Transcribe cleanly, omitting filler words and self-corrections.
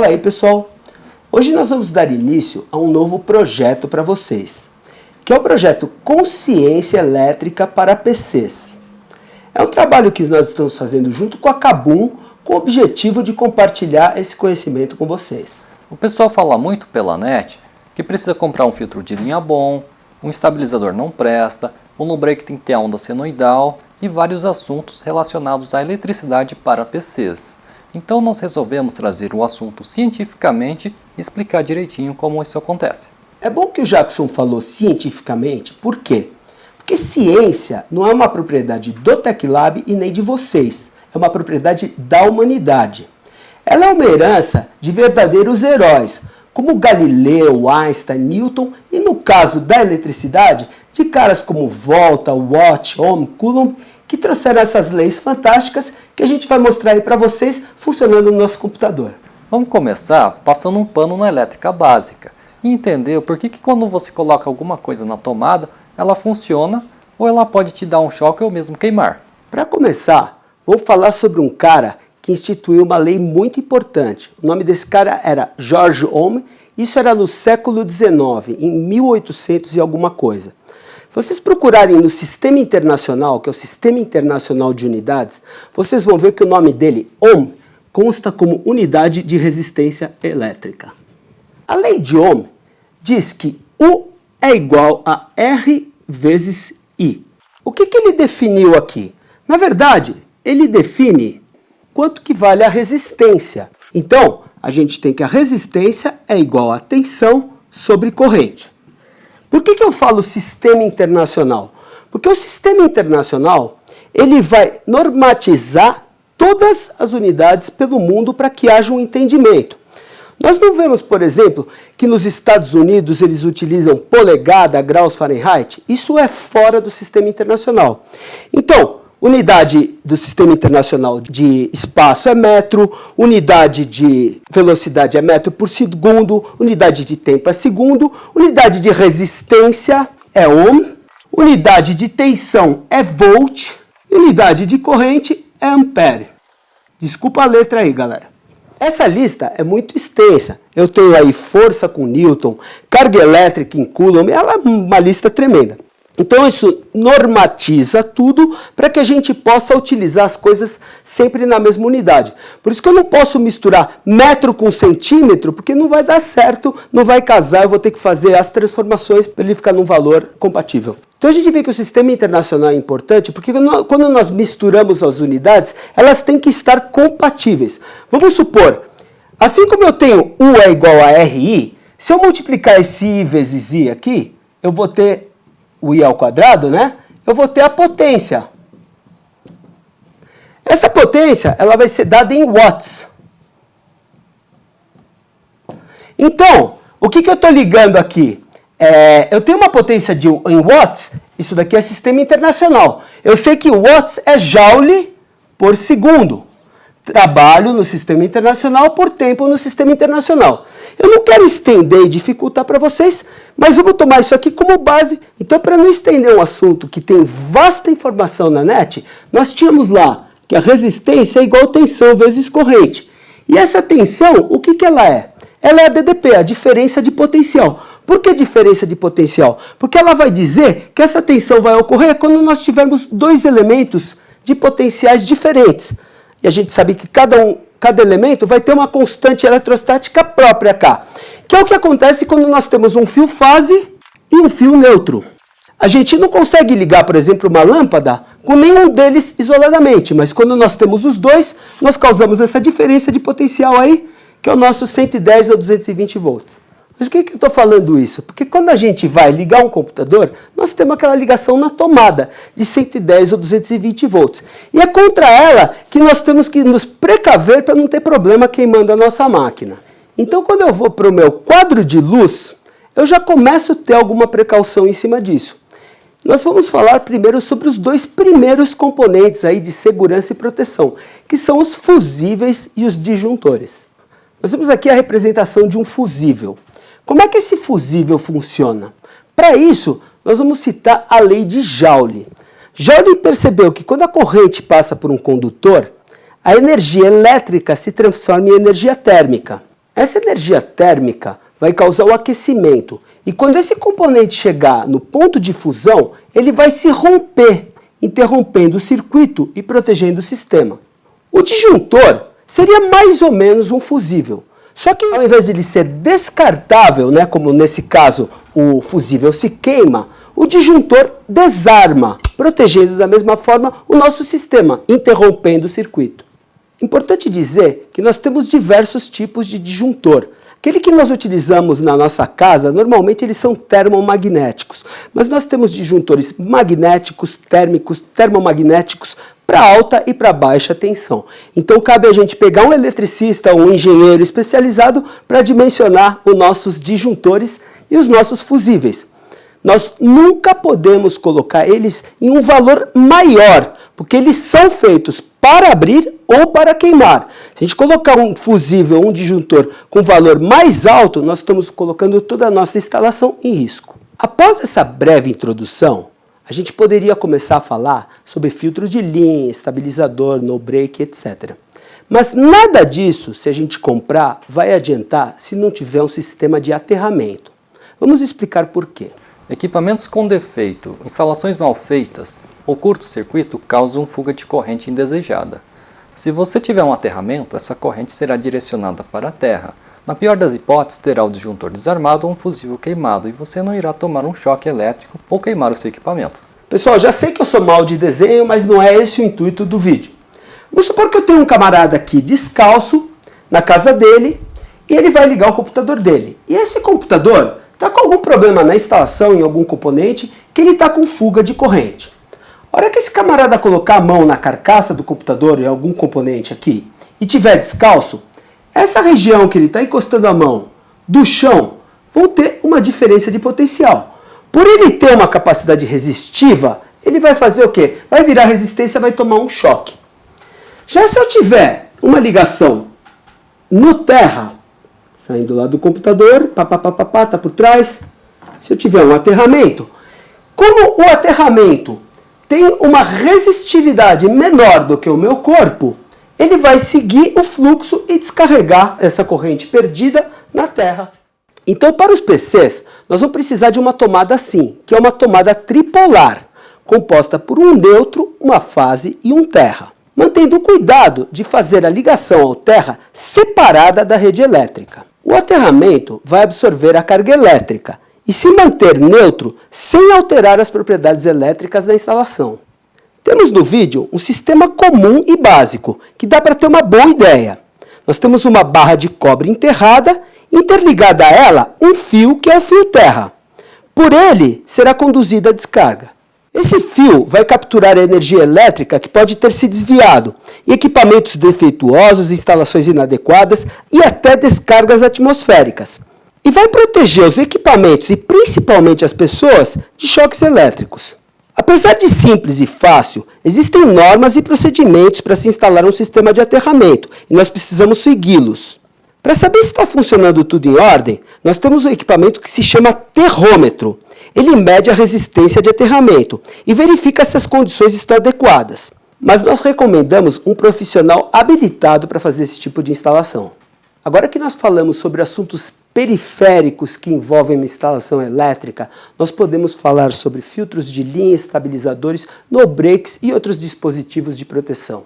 Fala aí, pessoal! Hoje nós vamos dar início a um novo projeto para vocês, que é o projeto Consciência Elétrica para PCs. É um trabalho que nós estamos fazendo junto com a Kabum, com o objetivo de compartilhar esse conhecimento com vocês. O pessoal fala muito pela net que precisa comprar um filtro de linha bom, um estabilizador não presta, o no-break tem que ter a onda senoidal e vários assuntos relacionados à eletricidade para PCs. Então nós resolvemos trazer o assunto cientificamente e explicar direitinho como isso acontece. É bom que o Jackson falou cientificamente, por quê? Porque ciência não é uma propriedade do TecLab e nem de vocês, é uma propriedade da humanidade. Ela é uma herança de verdadeiros heróis, como Galileu, Einstein, Newton e, no caso da eletricidade, de caras como Volta, Watt, Ohm, Coulomb, que trouxeram essas leis fantásticas que a gente vai mostrar aí para vocês funcionando no nosso computador. Vamos começar passando um pano na elétrica básica e entender o porquê que quando você coloca alguma coisa na tomada, ela funciona ou ela pode te dar um choque ou mesmo queimar. Para começar, vou falar sobre um cara que instituiu uma lei muito importante. O nome desse cara era George Ohm, isso era no século XIX, em 1800 e alguma coisa. Se vocês procurarem no Sistema Internacional, que é o Sistema Internacional de Unidades, vocês vão ver que o nome dele, Ohm, consta como unidade de resistência elétrica. A lei de Ohm diz que U é igual a R vezes I. O que ele definiu aqui? Na verdade, ele define quanto que vale a resistência. Então, a gente tem que a resistência é igual a tensão sobre corrente. Por que eu falo sistema internacional? Porque o sistema internacional ele vai normatizar todas as unidades pelo mundo para que haja um entendimento. Nós não vemos, por exemplo, que nos Estados Unidos eles utilizam polegada, graus Fahrenheit. Isso é fora do sistema internacional. Então, unidade do sistema internacional de espaço é metro, unidade de velocidade é metro por segundo, unidade de tempo é segundo, unidade de resistência é ohm, unidade de tensão é volt, e unidade de corrente é ampere. Desculpa a letra aí, galera. Essa lista é muito extensa. Eu tenho aí força com Newton, carga elétrica em Coulomb, ela é uma lista tremenda. Então isso normatiza tudo para que a gente possa utilizar as coisas sempre na mesma unidade. Por isso que eu não posso misturar metro com centímetro, porque não vai dar certo, não vai casar, eu vou ter que fazer as transformações para ele ficar num valor compatível. Então a gente vê que o sistema internacional é importante porque quando nós misturamos as unidades, elas têm que estar compatíveis. Vamos supor, assim como eu tenho U é igual a RI, se eu multiplicar esse I vezes I aqui, eu vou ter o I ao quadrado, né? Eu vou ter a potência. Essa potência, ela vai ser dada em watts. Então, o que eu estou ligando aqui? Eu tenho uma potência em watts, isso daqui é sistema internacional. Eu sei que watts é joule por segundo. Trabalho no sistema internacional por tempo no sistema internacional. Eu não quero estender e dificultar para vocês, mas eu vou tomar isso aqui como base. Então, para não estender um assunto que tem vasta informação na net, nós tínhamos lá que a resistência é igual a tensão vezes corrente. E essa tensão, o que ela é? Ela é a DDP, a diferença de potencial. Por que diferença de potencial? Porque ela vai dizer que essa tensão vai ocorrer quando nós tivermos dois elementos de potenciais diferentes. E a gente sabe que cada elemento vai ter uma constante eletrostática própria cá. Que é o que acontece quando nós temos um fio fase e um fio neutro. A gente não consegue ligar, por exemplo, uma lâmpada com nenhum deles isoladamente. Mas quando nós temos os dois, nós causamos essa diferença de potencial aí, que é o nosso 110 ou 220 volts. Mas por que eu estou falando isso? Porque quando a gente vai ligar um computador, nós temos aquela ligação na tomada de 110 ou 220 volts. E é contra ela que nós temos que nos precaver para não ter problema queimando a nossa máquina. Então, quando eu vou para o meu quadro de luz, eu já começo a ter alguma precaução em cima disso. Nós vamos falar primeiro sobre os dois primeiros componentes aí de segurança e proteção, que são os fusíveis e os disjuntores. Nós temos aqui a representação de um fusível. Como é que esse fusível funciona? Para isso, nós vamos citar a lei de Joule. Joule percebeu que quando a corrente passa por um condutor, a energia elétrica se transforma em energia térmica. Essa energia térmica vai causar o aquecimento e quando esse componente chegar no ponto de fusão, ele vai se romper, interrompendo o circuito e protegendo o sistema. O disjuntor seria mais ou menos um fusível, só que ao invés de ele ser descartável, como nesse caso o fusível se queima, o disjuntor desarma, protegendo da mesma forma o nosso sistema, interrompendo o circuito. Importante dizer que nós temos diversos tipos de disjuntor. Aquele que nós utilizamos na nossa casa, normalmente eles são termomagnéticos, mas nós temos disjuntores magnéticos, térmicos, termomagnéticos para alta e para baixa tensão. Então cabe a gente pegar um eletricista ou um engenheiro especializado para dimensionar os nossos disjuntores e os nossos fusíveis. Nós nunca podemos colocar eles em um valor maior, porque eles são feitos para abrir ou para queimar. Se a gente colocar um fusível, um disjuntor com valor mais alto, nós estamos colocando toda a nossa instalação em risco. Após essa breve introdução, a gente poderia começar a falar sobre filtro de linha, estabilizador, no break, etc. Mas nada disso, se a gente comprar, vai adiantar se não tiver um sistema de aterramento. Vamos explicar por quê. Equipamentos com defeito, instalações mal feitas ou curto-circuito causam fuga de corrente indesejada. Se você tiver um aterramento, essa corrente será direcionada para a terra. Na pior das hipóteses, terá o disjuntor desarmado ou um fusível queimado e você não irá tomar um choque elétrico ou queimar o seu equipamento. Pessoal, já sei que eu sou mal de desenho, mas não é esse o intuito do vídeo. Vamos supor que eu tenho um camarada aqui descalço na casa dele e ele vai ligar o computador dele. E esse computador está com algum problema na instalação em algum componente que ele está com fuga de corrente. A hora que esse camarada colocar a mão na carcaça do computador em algum componente aqui e tiver descalço, essa região que ele está encostando a mão do chão vão ter uma diferença de potencial. Por ele ter uma capacidade resistiva, ele vai fazer o quê? Vai virar resistência, vai tomar um choque. Já se eu tiver uma ligação no terra, saindo lá do computador, tá por trás. Se eu tiver um aterramento, como o aterramento tem uma resistividade menor do que o meu corpo, ele vai seguir o fluxo e descarregar essa corrente perdida na terra. Então, para os PCs, nós vamos precisar de uma tomada assim, que é uma tomada tripolar, composta por um neutro, uma fase e um terra, mantendo o cuidado de fazer a ligação ao terra separada da rede elétrica. O aterramento vai absorver a carga elétrica e se manter neutro sem alterar as propriedades elétricas da instalação. Temos no vídeo um sistema comum e básico, que dá para ter uma boa ideia. Nós temos uma barra de cobre enterrada, interligada a ela um fio que é o fio terra. Por ele será conduzida a descarga. Esse fio vai capturar a energia elétrica que pode ter se desviado em equipamentos defeituosos, instalações inadequadas e até descargas atmosféricas. E vai proteger os equipamentos e principalmente as pessoas de choques elétricos. Apesar de simples e fácil, existem normas e procedimentos para se instalar um sistema de aterramento e nós precisamos segui-los. Para saber se está funcionando tudo em ordem, nós temos um equipamento que se chama terrômetro. Ele mede a resistência de aterramento e verifica se as condições estão adequadas. Mas nós recomendamos um profissional habilitado para fazer esse tipo de instalação. Agora que nós falamos sobre assuntos periféricos que envolvem uma instalação elétrica, nós podemos falar sobre filtros de linha, estabilizadores, no breaks e outros dispositivos de proteção.